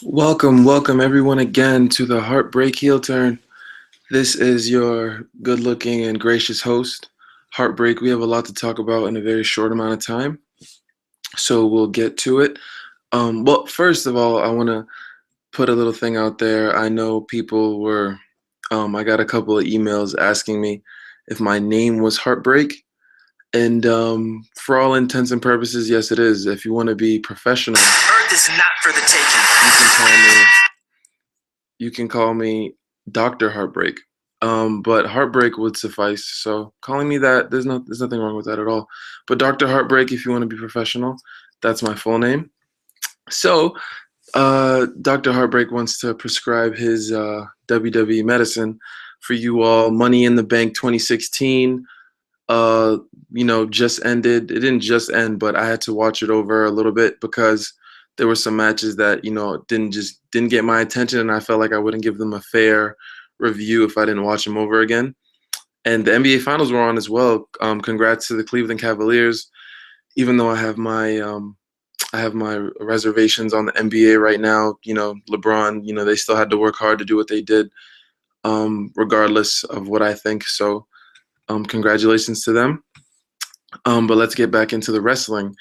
Welcome everyone again to the Heartbreak Heel Turn. This is your good-looking and gracious host, Heartbreak. We have a lot to talk about in a very short amount of time, so we'll get to it. Well, first of all, I want to put a little thing out there. I know people were, I got a couple of emails asking me if my name was Heartbreak, and for all intents and purposes, yes, it is. If you want to be professional, Earth is not for the taking. you can call me Dr. Heartbreak. But Heartbreak would suffice. So calling me that, there's nothing wrong with that at all. But Dr. Heartbreak, if you want to be professional, that's my full name. So Dr. Heartbreak wants to prescribe his WWE medicine for you all. Money in the Bank 2016. Just ended. It didn't just end, but I had to watch it over a little bit because there were some matches that didn't get my attention, and I felt like I wouldn't give them a fair review if I didn't watch them over again. And the NBA Finals were on as well. Congrats to the Cleveland Cavaliers. Even though I have my reservations on the NBA right now. LeBron. They still had to work hard to do what they did, regardless of what I think. So, congratulations to them. But let's get back into the wrestling.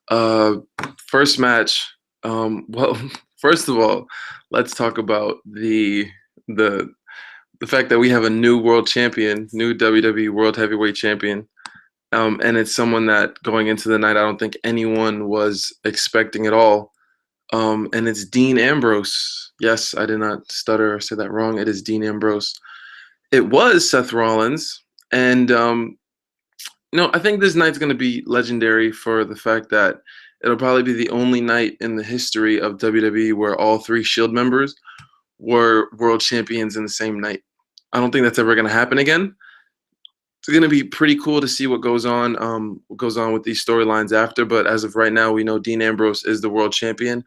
First match. Well, first of all, let's talk about the fact that we have a new world champion, new WWE World Heavyweight Champion, and it's someone that going into the night I don't think anyone was expecting at all. And it's Dean Ambrose. Yes, I did not stutter or say that wrong. It is Dean Ambrose. It was Seth Rollins, and I think this night's going to be legendary for the fact that it'll probably be the only night in the history of WWE where all three Shield members were world champions in the same night. I don't think that's ever going to happen again. It's going to be pretty cool to see what goes on with these storylines after. But as of right now, we know Dean Ambrose is the world champion.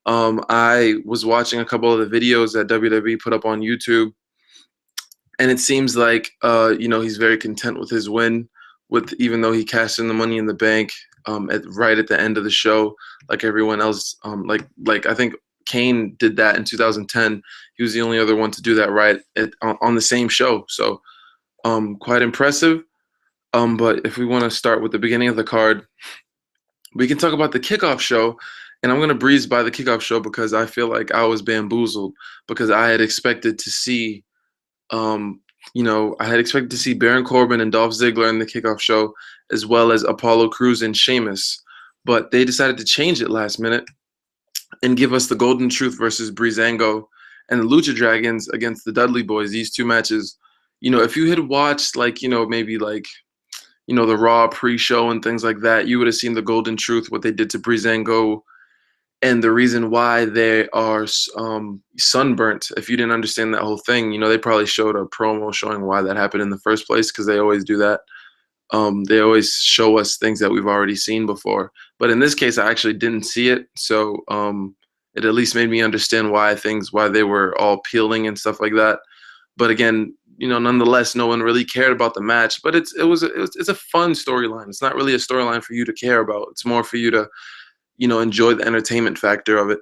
I was watching a couple of the videos that WWE put up on YouTube, and it seems like he's very content with his win. Even though he cashed in the Money in the Bank right at the end of the show, like everyone else, like I think Kane did that in 2010. He was the only other one to do that right on the same show. So quite impressive. But if we want to start with the beginning of the card, we can talk about the kickoff show. And I'm going to breeze by the kickoff show because I feel like I was bamboozled because I had expected to see Baron Corbin and Dolph Ziggler in the kickoff show, as well as Apollo Crews and Sheamus. But they decided to change it last minute and give us the Golden Truth versus Breezango and the Lucha Dragons against the Dudley Boys. These two matches, if you had watched the Raw pre-show and things like that, you would have seen the Golden Truth, what they did to Breezango, and the reason why they are sunburnt. If you didn't understand that whole thing, they probably showed a promo showing why that happened in the first place, because they always do that. They always show us things that we've already seen before. But in this case, I actually didn't see it, so it at least made me understand why they were all peeling and stuff like that. But again, nonetheless, no one really cared about the match. But it's a fun storyline. It's not really a storyline for you to care about. It's more for you to enjoy the entertainment factor of it.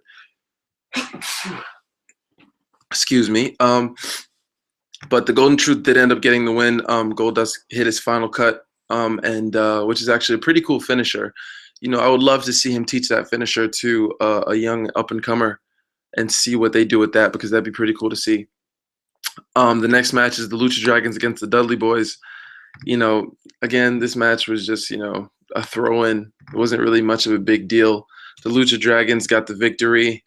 Excuse me. But the Golden Truth did end up getting the win. Goldust hit his final cut, and which is actually a pretty cool finisher. I would love to see him teach that finisher to a young up-and-comer and see what they do with that, because that'd be pretty cool to see. The next match is the Lucha Dragons against the Dudley Boys. Again, this match was just, a throw-in. It wasn't really much of a big deal. The Lucha Dragons got the victory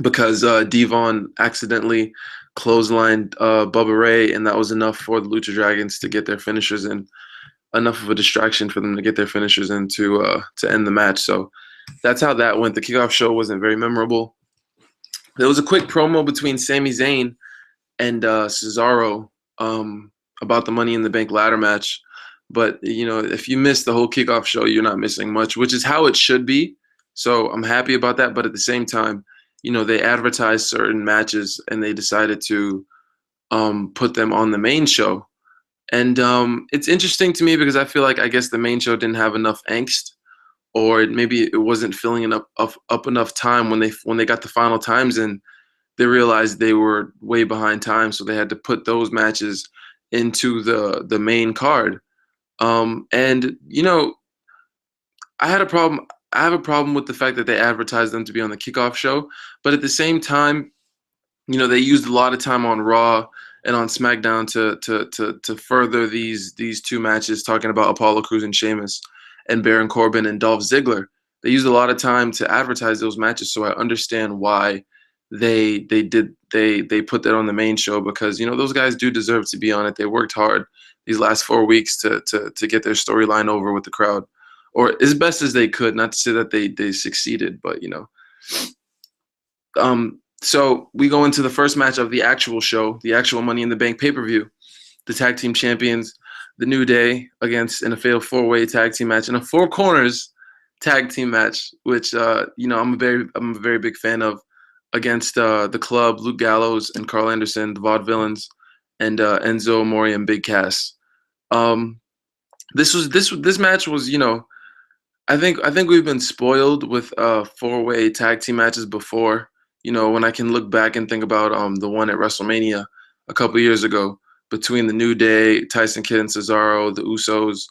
because Devon accidentally clotheslined Bubba Ray, and that was enough for the Lucha Dragons to get their finishers in. Enough of a distraction for them to get their finishers in to end the match. So that's how that went. The kickoff show wasn't very memorable. There was a quick promo between Sami Zayn and Cesaro about the Money in the Bank ladder match. But, if you miss the whole kickoff show, you're not missing much, which is how it should be. So I'm happy about that. But at the same time, they advertised certain matches and they decided to put them on the main show. And it's interesting to me because I feel like, I guess the main show didn't have enough angst or maybe it wasn't filling up enough time when they got the final times in. They realized they were way behind time, so they had to put those matches into the main card. And I had a problem. I have a problem with the fact that they advertised them to be on the kickoff show, but at the same time, they used a lot of time on Raw and on SmackDown to further these two matches, talking about Apollo Crews and Sheamus and Baron Corbin and Dolph Ziggler. They used a lot of time to advertise those matches, so I understand why they put that on the main show, because those guys do deserve to be on it. They worked hard these last 4 weeks to get their storyline over with the crowd, or as best as they could. Not to say that they succeeded, but So we go into the first match of the actual show, the actual Money in the Bank pay-per-view. The tag team champions, the New Day, against in a fatal four-way tag team match, in a four corners tag team match, which I'm a very big fan of, against the Club, Luke Gallows and Carl Anderson, the Vaudevillains, and Enzo Amore and Big Cass. This match was, I think we've been spoiled with four-way tag team matches before. When I can look back and think about the one at WrestleMania a couple years ago between the New Day, Tyson Kidd and Cesaro, the Usos,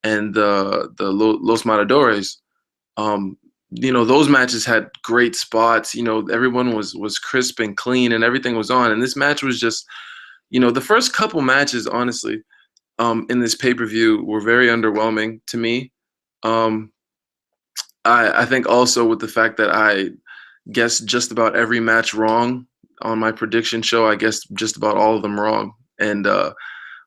and the Los Matadores. Those matches had great spots. Everyone was crisp and clean, and everything was on. And this match was just, the first couple matches, honestly, in this pay-per-view were very underwhelming to me. I think also with the fact that I guessed just about every match wrong on my prediction show. I guessed just about all of them wrong. And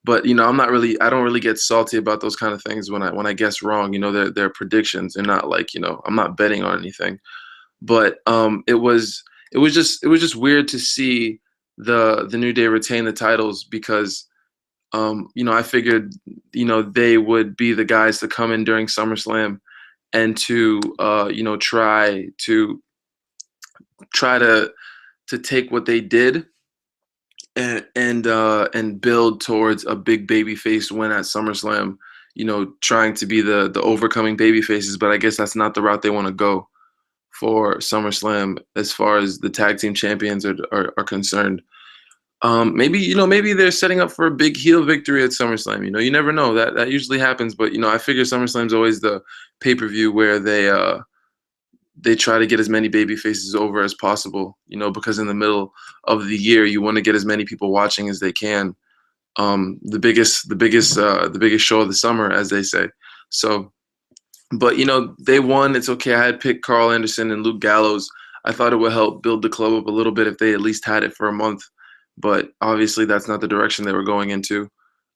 but I don't really get salty about those kind of things when I guess wrong. They're predictions. They're not like, I'm not betting on anything. But it was just weird to see the New Day retain the titles, because I figured they would be the guys to come in during SummerSlam and to try to take what they did and build towards a big babyface win at SummerSlam, trying to be the overcoming babyfaces. But I guess that's not the route they want to go for SummerSlam as far as the tag team champions are concerned. Maybe they're setting up for a big heel victory at SummerSlam. You never know. That usually happens. But I figure SummerSlam's always the pay-per-view where they try to get as many baby faces over as possible, because in the middle of the year you want to get as many people watching as they can. The biggest show of the summer, as they say. So, but they won. It's okay. I had picked Carl Anderson and Luke Gallows. I thought it would help build the club up a little bit if they at least had it for a month, but obviously that's not the direction they were going into.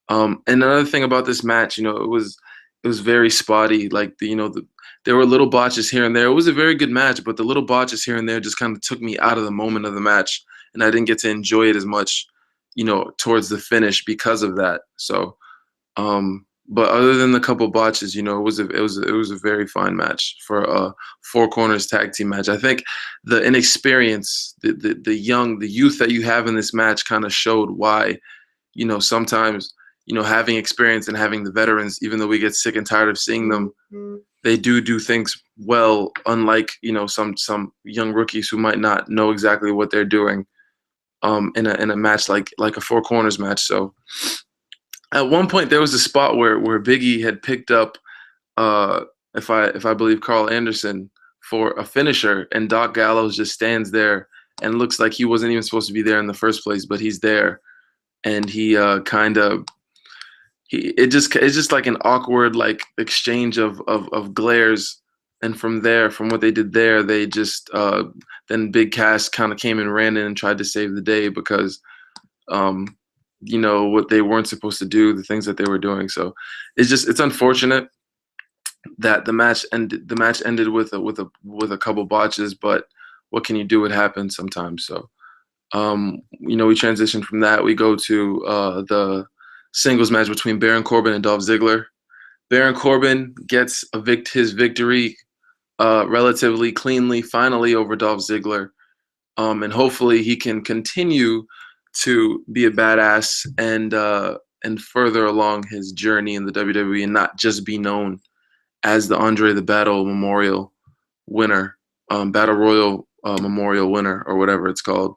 And another thing about this match, it was very spotty. Like there were little botches here and there. It was a very good match, but the little botches here and there just kind of took me out of the moment of the match, and I didn't get to enjoy it as much, towards the finish because of that. So, but other than the couple botches, it was a very fine match for a four corners tag team match. I think the inexperience, the youth that you have in this match kind of showed why, sometimes, having experience and having the veterans, even though we get sick and tired of seeing them, they do things well, unlike, some young rookies who might not know exactly what they're doing in a match like a four corners match. So at one point there was a spot where Biggie had picked up if I believe Carl Anderson for a finisher, and Doc Gallows just stands there and looks like he wasn't even supposed to be there in the first place, but he's there, and he it's just like an awkward like exchange of glares, and from what they did there, they just then Big Cass kind of came and ran in and tried to save the day, because what they weren't supposed to do, the things that they were doing. So it's unfortunate that the match ended with a couple botches, but what can you do? It happens sometimes. So we transition from that. We go to the singles match between Baron Corbin and Dolph Ziggler. Baron Corbin gets his victory relatively cleanly, finally, over Dolph Ziggler. And hopefully he can continue to be a badass and further along his journey in the WWE and not just be known as the Andre the Battle Memorial winner, Battle Royal Memorial winner, or whatever it's called.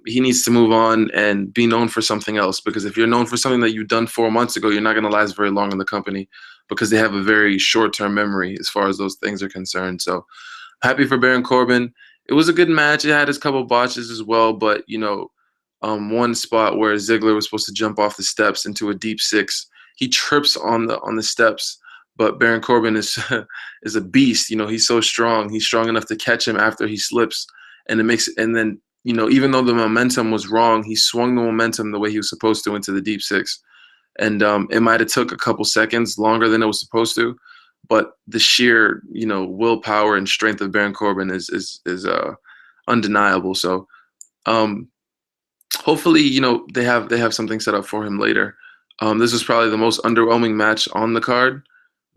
He needs to move on and be known for something else, because if you're known for something that you've done 4 months ago, you're not going to last very long in the company, because they have a very short-term memory as far as those things are concerned. So happy for Baron Corbin. It was a good match. It had its couple botches as well, but one spot where Ziggler was supposed to jump off the steps into a deep six, he trips on the steps. But Baron Corbin is is a beast. He's so strong. He's strong enough to catch him after he slips, and then even though the momentum was wrong, he swung the momentum the way he was supposed to into the deep six, and it might have took a couple seconds longer than it was supposed to, but the sheer willpower and strength of Baron Corbin is undeniable. So hopefully they have something set up for him later. This was probably the most underwhelming match on the card,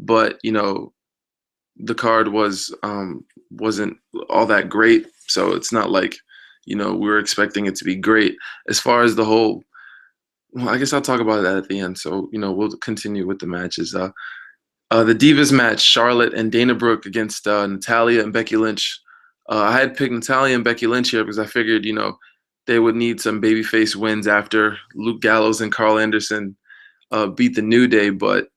but the card wasn't all that great, so it's not like we were expecting it to be great. As far as the whole, well, I guess I'll talk about that at the end. So we'll continue with the matches. The Divas match: Charlotte and Dana Brooke against Natalya and Becky Lynch. I had picked Natalya and Becky Lynch here because I figured they would need some babyface wins after Luke Gallows and Carl Anderson beat the New Day, but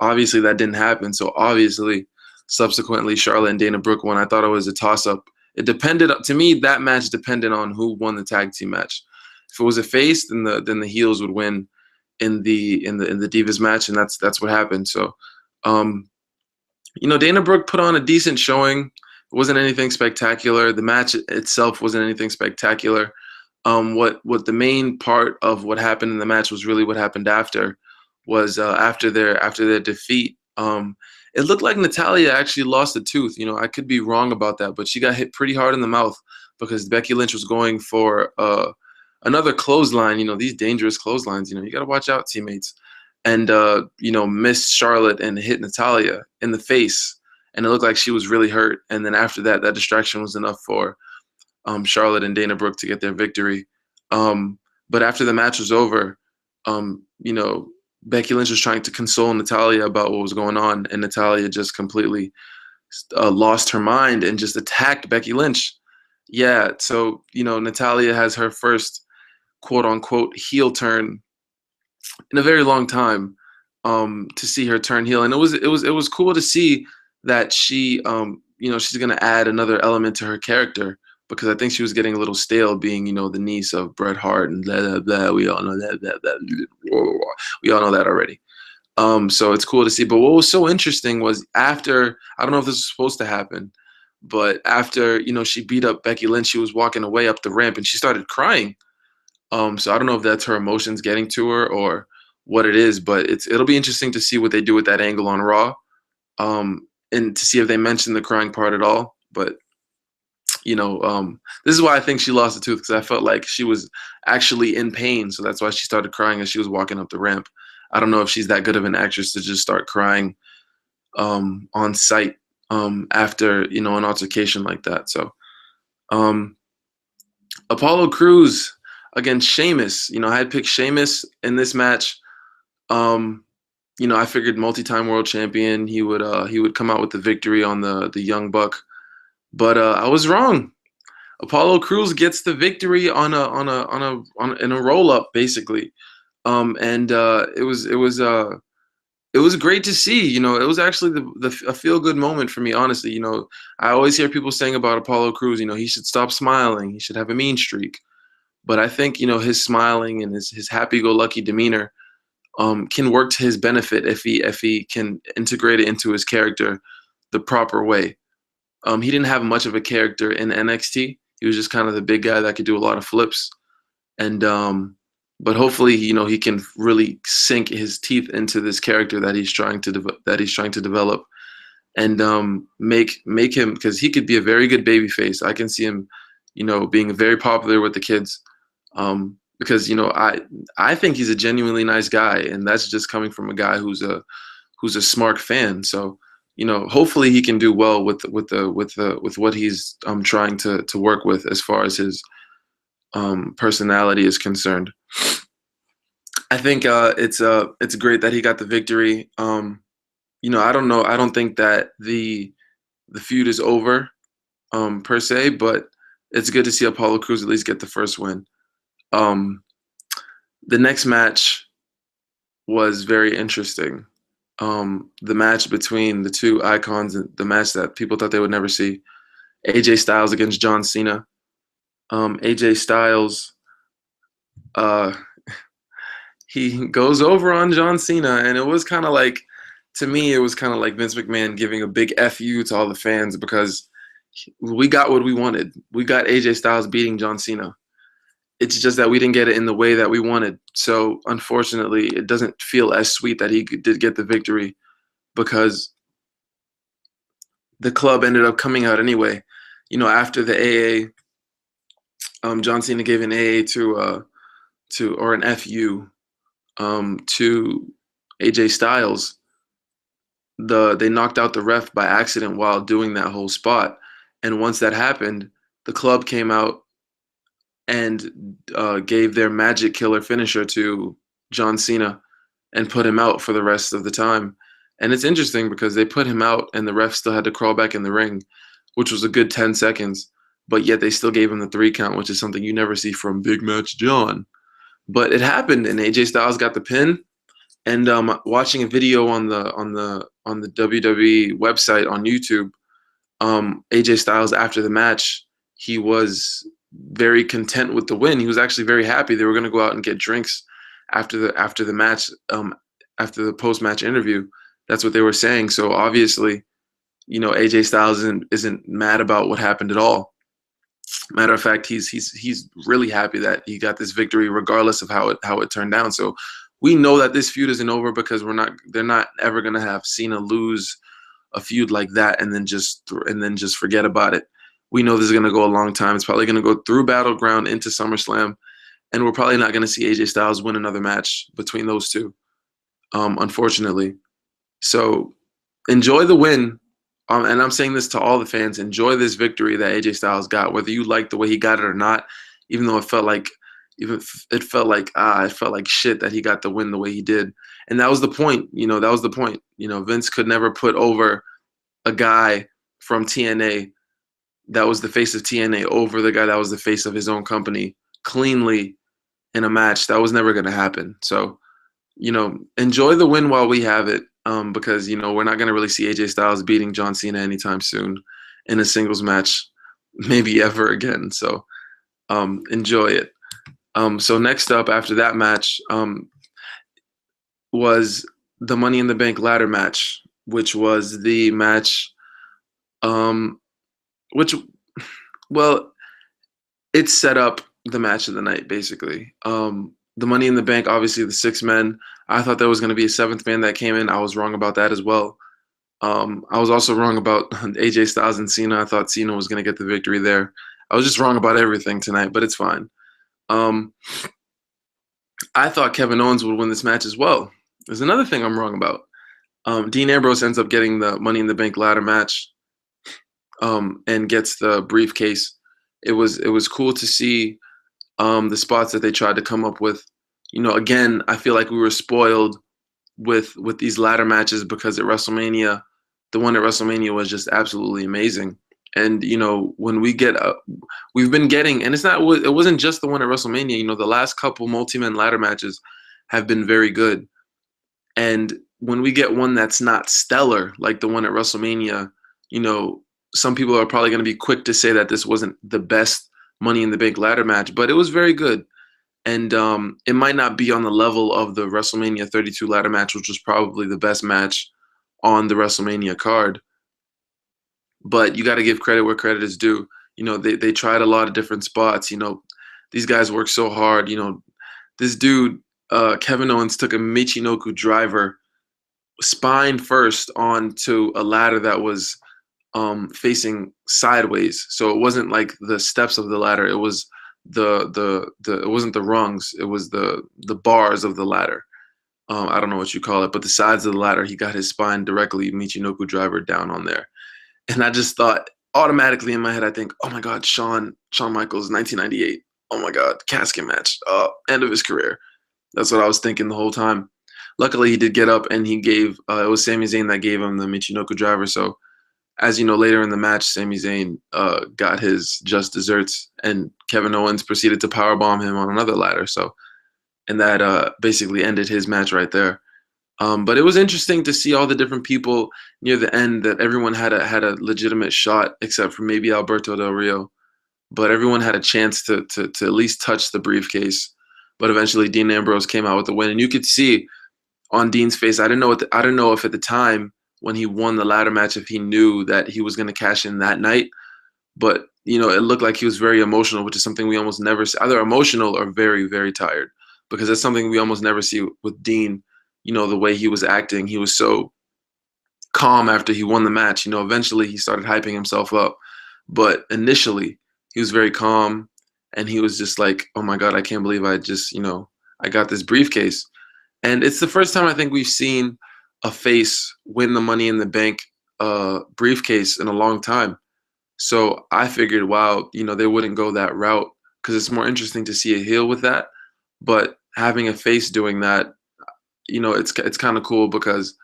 obviously that didn't happen. So obviously, subsequently, Charlotte and Dana Brooke won. I thought it was a toss-up. It depended, to me, that match depended on who won the tag team match. If it was a face, then the heels would win in the Divas match, and that's what happened. So, Dana Brooke put on a decent showing. It wasn't anything spectacular. The match itself wasn't anything spectacular. What the main part of what happened in the match was really what happened after. Was after their defeat. It looked like Natalya actually lost a tooth. I could be wrong about that, but she got hit pretty hard in the mouth because Becky Lynch was going for another clothesline. These dangerous clotheslines. You got to watch out, teammates. And missed Charlotte and hit Natalya in the face, and it looked like she was really hurt. And then after that, that distraction was enough for Charlotte and Dana Brooke to get their victory. But after the match was over, Becky Lynch was trying to console Natalya about what was going on, and Natalya just completely lost her mind and just attacked Becky Lynch. Yeah, so Natalya has her first quote unquote heel turn in a very long time, to see her turn heel, and it was cool to see that she she's gonna add another element to her character, because I think she was getting a little stale being the niece of Bret Hart and blah blah blah. We all know that, we all know that already. So it's cool to see. But what was so interesting was after, I don't know if this was supposed to happen, but after she beat up Becky Lynch, she was walking away up the ramp and she started crying. So I don't know if that's her emotions getting to her or what it is, but it'll be interesting to see what they do with that angle on Raw, and to see if they mention the crying part at all. But this is why I think she lost a tooth, because I felt like she was actually in pain, so that's why she started crying as she was walking up the ramp. I don't know if she's that good of an actress to just start crying on sight after an altercation like that. So Apollo Crews against Sheamus. I had picked Sheamus in this match. I figured multi-time world champion, he would come out with the victory on the Young Buck, but I was wrong. Apollo Crews gets the victory in a roll up, basically, and it was great to see. It was actually a feel good moment for me, honestly. I always hear people saying about Apollo Crews, he should stop smiling, he should have a mean streak. But I think his smiling and his happy-go-lucky demeanor can work to his benefit if he can integrate it into his character the proper way. He didn't have much of a character in NXT. He was just kind of the big guy that could do a lot of flips, and but hopefully he can really sink his teeth into this character that he's trying to develop, and make him, because he could be a very good babyface. I can see him being very popular with the kids. Because I think he's a genuinely nice guy, and that's just coming from a guy who's a smart fan. So hopefully he can do well with what he's trying to work with as far as his personality is concerned. I think it's great that he got the victory. I don't know. I don't think that the feud is over, per se, but it's good to see Apollo Crews at least get the first win. Um, the next match was very interesting. The match between the two icons, the match that people thought they would never see, AJ Styles against John Cena. AJ Styles, uh, he goes over on John Cena, and it was kind of like, to me, it was kind of like Vince McMahon giving a big FU to all the fans because we got what we wanted. We got AJ Styles beating John Cena. It's just that we didn't get it in the way that we wanted. So unfortunately, it doesn't feel as sweet that he did get the victory because the club ended up coming out anyway. After the John Cena gave an AA to or an FU to AJ Styles. They knocked out the ref by accident while doing that whole spot, and once that happened, the club came out and gave their magic killer finisher to John Cena and put him out for the rest of the time. And it's interesting because they put him out and the ref still had to crawl back in the ring, which was a good 10 seconds, but yet they still gave him the 3 count, which is something you never see from Big Match John. But it happened, and AJ Styles got the pin. And watching a video on the WWE website on YouTube, AJ Styles after the match, he was very content with the win. He was actually very happy. They were going to go out and get drinks after the match, after the post match interview. That's what they were saying. So obviously, AJ Styles isn't mad about what happened at all. Matter of fact, he's really happy that he got this victory, regardless of how it turned down. So we know that this feud isn't over because they're not ever gonna have Cena lose a feud like that and then just forget about it. We know this is gonna go a long time. It's probably gonna go through Battleground into SummerSlam, and we're probably not gonna see AJ Styles win another match between those two, unfortunately. So enjoy the win. And I'm saying this to all the fans: enjoy this victory that AJ Styles got, whether you like the way he got it or not. Even though it felt like shit that he got the win the way he did, and that was the point. That was the point. Vince could never put over a guy from TNA that was the face of TNA over the guy that was the face of his own company cleanly in a match. That was never going to happen. So, enjoy the win while we have it. Because we're not going to really see AJ Styles beating John Cena anytime soon in a singles match, maybe ever again. So enjoy it. So next up after that match was the Money in the Bank ladder match, which was the match, which, well, it set up the match of the night basically. The Money in the Bank, obviously the 6 men. I thought there was going to be a 7th man that came in. I was wrong about that as well. I was also wrong about AJ Styles and Cena. I thought Cena was going to get the victory there. I was just wrong about everything tonight, but it's fine. I thought Kevin Owens would win this match as well. There's another thing I'm wrong about. Dean Ambrose ends up getting the Money in the Bank ladder match and gets the briefcase. It was cool to see the spots that they tried to come up with. Again, I feel like we were spoiled with these ladder matches because at WrestleMania, the one at WrestleMania was just absolutely amazing. And when we get we've been getting, and it wasn't just the one at WrestleMania. The last couple multi-man ladder matches have been very good. And when we get one that's not stellar, like the one at WrestleMania, some people are probably going to be quick to say that this wasn't the best Money in the Bank ladder match, but it was very good. And it might not be on the level of the WrestleMania 32 ladder match, which was probably the best match on the WrestleMania card. But you got to give credit where credit is due. They tried a lot of different spots. These guys work so hard. This dude, Kevin Owens, took a Michinoku driver spine first onto a ladder that was facing sideways. So it wasn't like the steps of the ladder. It was it wasn't the rungs. It was the bars of the ladder. I don't know what you call it, but the sides of the ladder. He got his spine directly Michinoku driver down on there, and I just thought automatically in my head, I think, oh my God, Shawn Michaels, 1998. Oh my God, casket match, end of his career. That's what I was thinking the whole time. luckily he did get up and he gave it was Sami Zayn that gave him the Michinoku driver. So as you know, later in the match, Sami Zayn got his just desserts, and Kevin Owens proceeded to powerbomb him on another ladder. So, and that basically ended his match right there. But it was interesting to see all the different people near the end, that everyone had a legitimate shot, except for maybe Alberto Del Rio. But everyone had a chance to at least touch the briefcase. But eventually, Dean Ambrose came out with the win, and you could see on Dean's face. I didn't know if at the time when he won the ladder match, if he knew that he was going to cash in that night. But it looked like he was very emotional, which is something we almost never see. Either emotional or very, very tired, because that's something we almost never see with Dean. The way he was acting, he was so calm after he won the match. Eventually he started hyping himself up, but initially he was very calm, and he was just like, "Oh my God, I can't believe I just, I got this briefcase." And it's the first time I think we've seen a face win the Money in the Bank briefcase in a long time. So I figured, wow, they wouldn't go that route, because it's more interesting to see a heel with that. But having a face doing that, it's kind of cool, because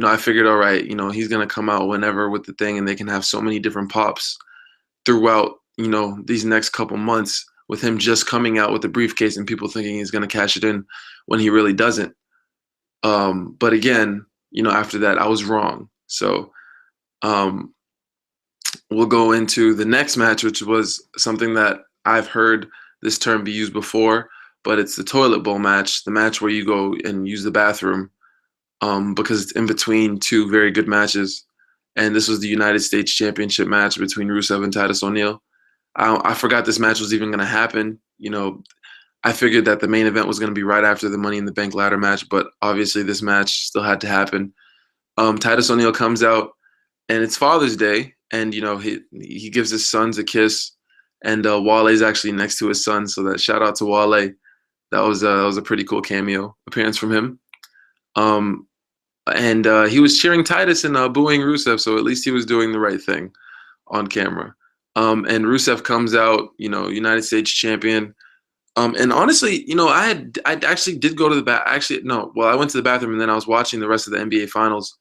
I figured, all right, he's gonna come out whenever with the thing, and they can have so many different pops throughout these next couple months, with him just coming out with the briefcase and people thinking he's gonna cash it in when he really doesn't. But again, after that, I was wrong. So we'll go into the next match, which was something that I've heard this term be used before, but it's the toilet bowl match, the match where you go and use the bathroom, because it's in between two very good matches. And this was the United States Championship match between Rusev and Titus O'Neil. I forgot this match was even going to happen. I figured that the main event was going to be right after the Money in the Bank ladder match, but obviously this match still had to happen. Titus O'Neil comes out, and it's Father's Day, and he gives his sons a kiss, and Wale's actually next to his son, so that shout out to Wale. That was a pretty cool cameo appearance from him. And he was cheering Titus and booing Rusev, so at least he was doing the right thing on camera. And Rusev comes out, United States champion. And honestly, I actually did go to the bath. Actually, no. Well, I went to the bathroom, and then I was watching the rest of the NBA Finals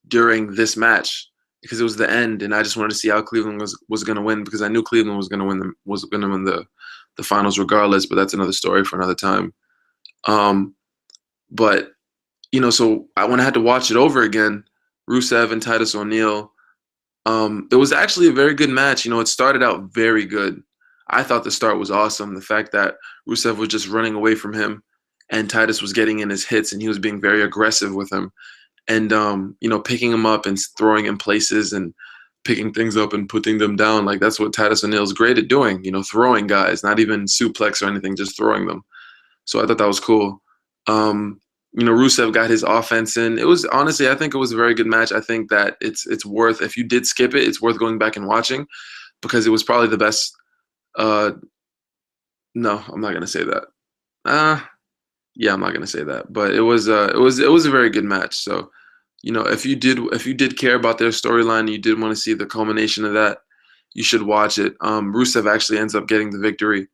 during this match, because it was the end, and I just wanted to see how Cleveland was going to win, because I knew Cleveland was going to win the finals regardless. But that's another story for another time. But so when I had to watch it over again, Rusev and Titus O'Neil, it was actually a very good match. It started out very good. I thought the start was awesome. The fact that Rusev was just running away from him, and Titus was getting in his hits, and he was being very aggressive with him, and picking him up and throwing him places, and picking things up and putting them down. Like, that's what Titus O'Neil is great at doing. Throwing guys, not even suplex or anything, just throwing them. So I thought that was cool. Rusev got his offense in. It was, honestly, I think it was a very good match. I think that it's worth, if you did skip it, it's worth going back and watching, because it was probably the best. No, I'm not gonna say that. Yeah, I'm not gonna say that. But it was a very good match. So, if you did care about their storyline, and you did want to see the culmination of that, you should watch it. Rusev actually ends up getting the victory,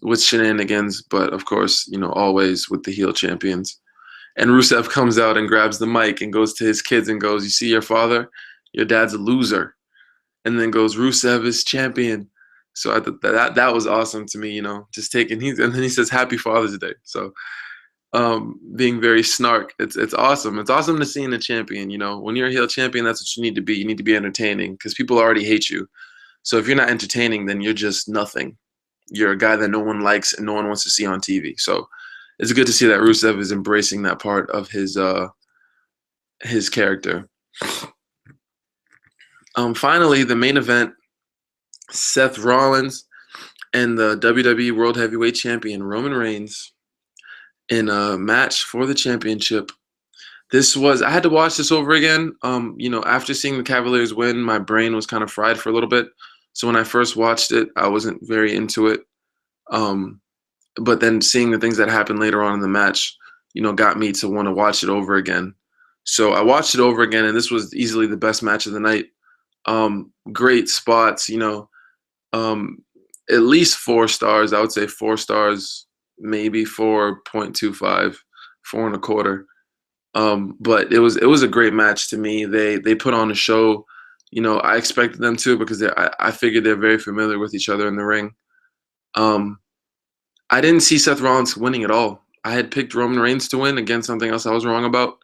with shenanigans, but of course, always with the heel champions. And Rusev comes out and grabs the mic and goes to his kids and goes, "You see your father? Your dad's a loser." And then goes, "Rusev is champion." So I thought that was awesome to me, just taking, and then he says, "Happy Father's Day." So being very snark, it's awesome. It's awesome to see in a champion. When you're a heel champion, that's what you need to be. You need to be entertaining, because people already hate you. So if you're not entertaining, then you're just nothing. You're a guy that no one likes and no one wants to see on TV. So it's good to see that Rusev is embracing that part of his character. Finally, the main event, Seth Rollins and the WWE World Heavyweight Champion Roman Reigns in a match for the championship. I had to watch this over again. After seeing the Cavaliers win, my brain was kind of fried for a little bit. So when I first watched it, I wasn't very into it. But then seeing the things that happened later on in the match, got me to want to watch it over again. So I watched it over again, and this was easily the best match of the night. Great spots, at least 4 stars. I would say 4 stars, maybe 4.25 4 1/4. But it was a great match to me. They put on a show. I expected them to because I figured they're very familiar with each other in the ring. Um, I didn't see Seth Rollins winning at all. I had picked Roman Reigns to win. Again, something else I was wrong about.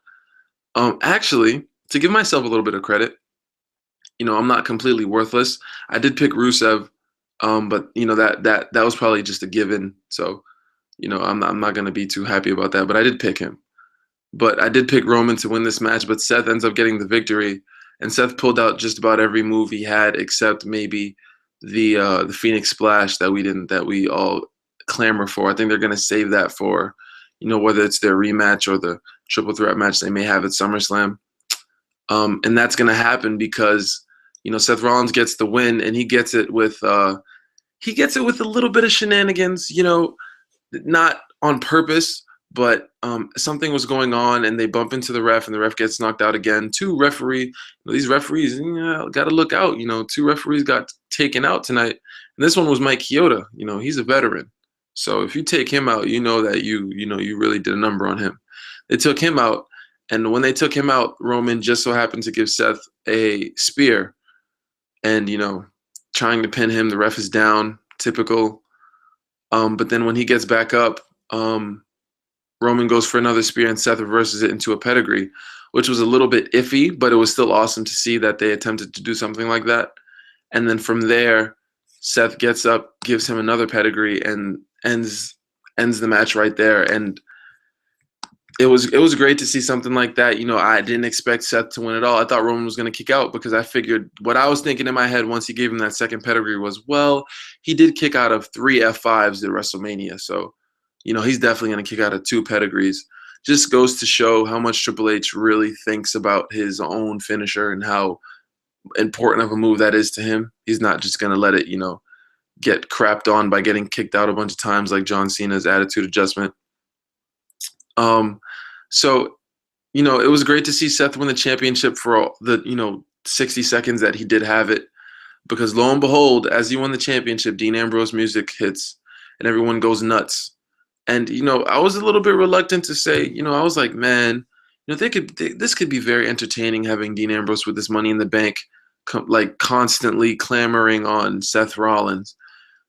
Actually, to give myself a little bit of credit, I'm not completely worthless. I did pick Rusev, but that was probably just a given. So I'm not gonna be too happy about that. But I did pick him. But I did pick Roman to win this match. But Seth ends up getting the victory, and Seth pulled out just about every move he had except maybe the Phoenix Splash that we all clamor for. I think they're gonna save that for whether it's their rematch or the triple threat match they may have at SummerSlam. And that's going to happen because Seth Rollins gets the win, and he gets it with a little bit of shenanigans, not on purpose, but something was going on, and they bump into the ref, and the ref gets knocked out again. These referees, got to look out. 2 referees got taken out tonight, and this one was Mike Chioda. He's a veteran, so if you take him out, you know that you really did a number on him. They took him out. And when they took him out, Roman just so happened to give Seth a spear and, trying to pin him. The ref is down, typical. But then when he gets back up, Roman goes for another spear and Seth reverses it into a pedigree, which was a little bit iffy, but it was still awesome to see that they attempted to do something like that. And then from there, Seth gets up, gives him another pedigree, and ends the match right there. And it was great to see something like that. I didn't expect Seth to win at all. I thought Roman was going to kick out because I figured what I was thinking in my head once he gave him that second pedigree was, well, he did kick out of 3 F5s at WrestleMania. So, he's definitely going to kick out of 2 pedigrees. Just goes to show how much Triple H really thinks about his own finisher and how important of a move that is to him. He's not just going to let it, get crapped on by getting kicked out a bunch of times like John Cena's attitude adjustment. So, it was great to see Seth win the championship for all the, 60 seconds that he did have it, because lo and behold, as he won the championship, Dean Ambrose music hits and everyone goes nuts. And, I was a little bit reluctant to say, I was like, man, this could be very entertaining having Dean Ambrose with this Money in the Bank, constantly clamoring on Seth Rollins.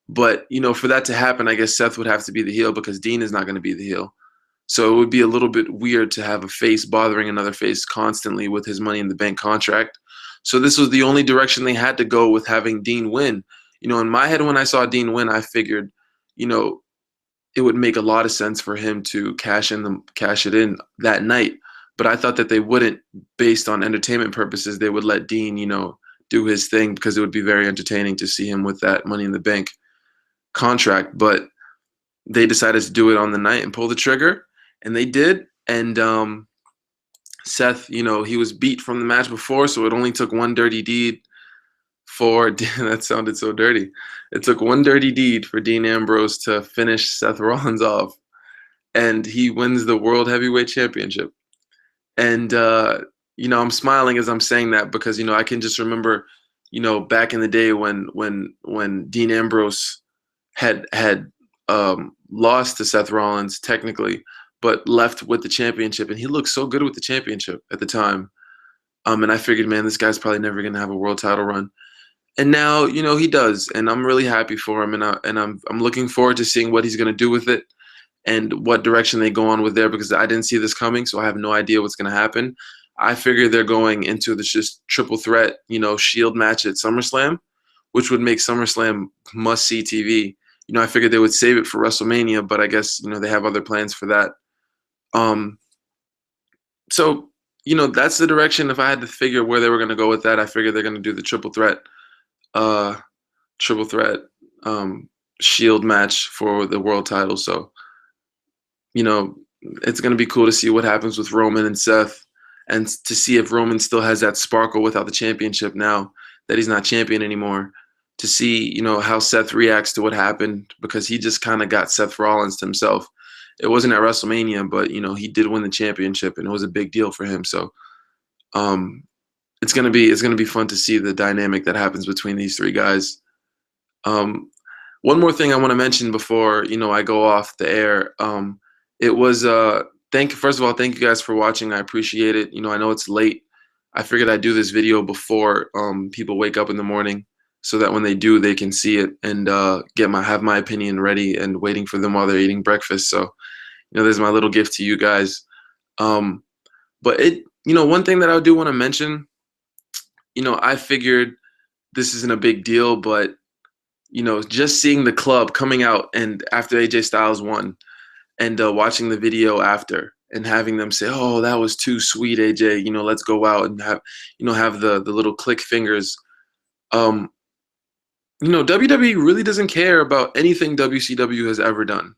But, for that to happen, I guess Seth would have to be the heel because Dean is not going to be the heel. So it would be a little bit weird to have a face bothering another face constantly with his Money in the Bank contract. So this was the only direction they had to go with having Dean win. In my head when I saw Dean win, I figured, it would make a lot of sense for him to cash it in that night. But I thought that they wouldn't, based on entertainment purposes. They would let Dean, do his thing because it would be very entertaining to see him with that Money in the Bank contract. But they decided to do it on the night and pull the trigger. And they did, and Seth, he was beat from the match before, so it only took one dirty deed for – that sounded so dirty. It took one dirty deed for Dean Ambrose to finish Seth Rollins off, and he wins the World Heavyweight Championship. And, I'm smiling as I'm saying that because, I can just remember, back in the day when Dean Ambrose had lost to Seth Rollins technically, but left with the championship, and he looked so good with the championship at the time. And I figured, man, this guy's probably never gonna have a world title run. And now, he does, and I'm really happy for him, and I'm looking forward to seeing what he's gonna do with it and what direction they go on with there, because I didn't see this coming, so I have no idea what's gonna happen. I figure they're going into this just triple threat, Shield match at SummerSlam, which would make SummerSlam must-see TV. I figured they would save it for WrestleMania, but I guess, they have other plans for that. So, that's the direction. If I had to figure where they were going to go with that, I figured they're going to do the triple threat Shield match for the world title. So, it's going to be cool to see what happens with Roman and Seth, and to see if Roman still has that sparkle without the championship now that he's not champion anymore, to see, how Seth reacts to what happened, because he just kind of got Seth Rollins to himself. It wasn't at WrestleMania, but, he did win the championship, and it was a big deal for him. So it's gonna be fun to see the dynamic that happens between these 3 guys. One more thing I want to mention before, I go off the air. It was first of all, thank you guys for watching. I appreciate it. You know, I know it's late. I figured I'd do this video before people wake up in the morning, so that when they do, they can see it and have my opinion ready and waiting for them while they're eating breakfast. So, you know, there's my little gift to you guys. Um, but one thing that I do want to mention, you know, I figured this isn't a big deal, but you know, just seeing the club coming out and after AJ Styles won, and watching the video after and having them say, "Oh, that was too sweet, AJ. You know, let's go out and have the little click fingers." Um, you know, WWE really doesn't care about anything WCW has ever done,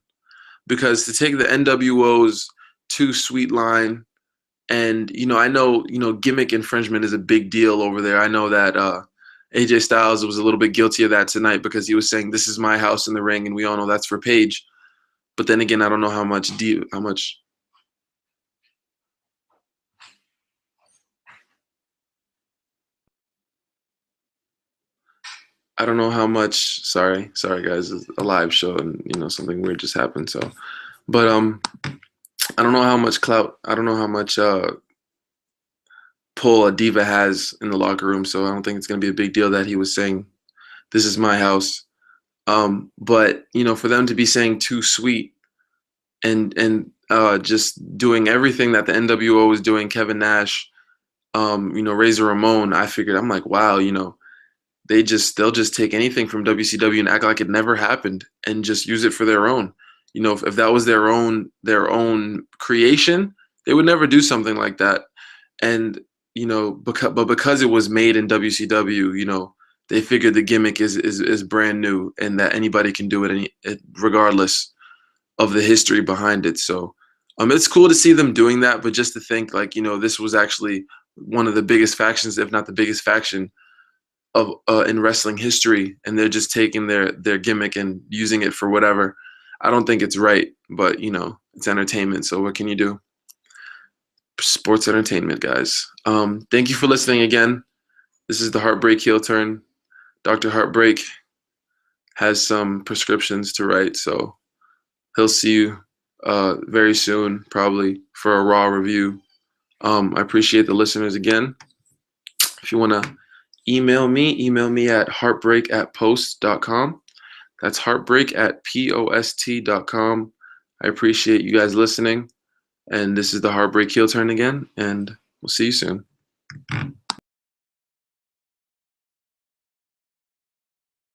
because to take the NWO's too sweet line, and I know gimmick infringement is a big deal over there. I know that AJ Styles was a little bit guilty of that tonight because he was saying, "This is my house in the ring," and we all know that's for Paige. But then again, I don't know how much I don't know how much. Sorry guys, it's a live show and something weird just happened. So, but I don't know how much clout. I don't know how much pull a diva has in the locker room. So I don't think it's gonna be a big deal that he was saying, "This is my house." But for them to be saying "too sweet" and just doing everything that the NWO was doing, Kevin Nash, Razor Ramon, I figured, I'm like, wow, they'll just take anything from WCW and act like it never happened and just use it for their own. If that was their own creation, they would never do something like that. And because it was made in WCW, they figured the gimmick is brand new and that anybody can do it, regardless of the history behind it. So it's cool to see them doing that, but just to think like, this was actually one of the biggest factions, if not the biggest faction of in wrestling history, and they're just taking their gimmick and using it for whatever. I don't think it's right, but it's entertainment, so what can you do? Sports entertainment, guys. Thank you for listening again. This is the Heartbreak Heel Turn. Dr. Heartbreak has some prescriptions to write, so he'll see you very soon, probably for a Raw review. I appreciate the listeners again. If you want to email me at heartbreak@post.com. That's heartbreak@post.com. I appreciate you guys listening. And this is the Heartbreak Heel Turn again, and we'll see you soon.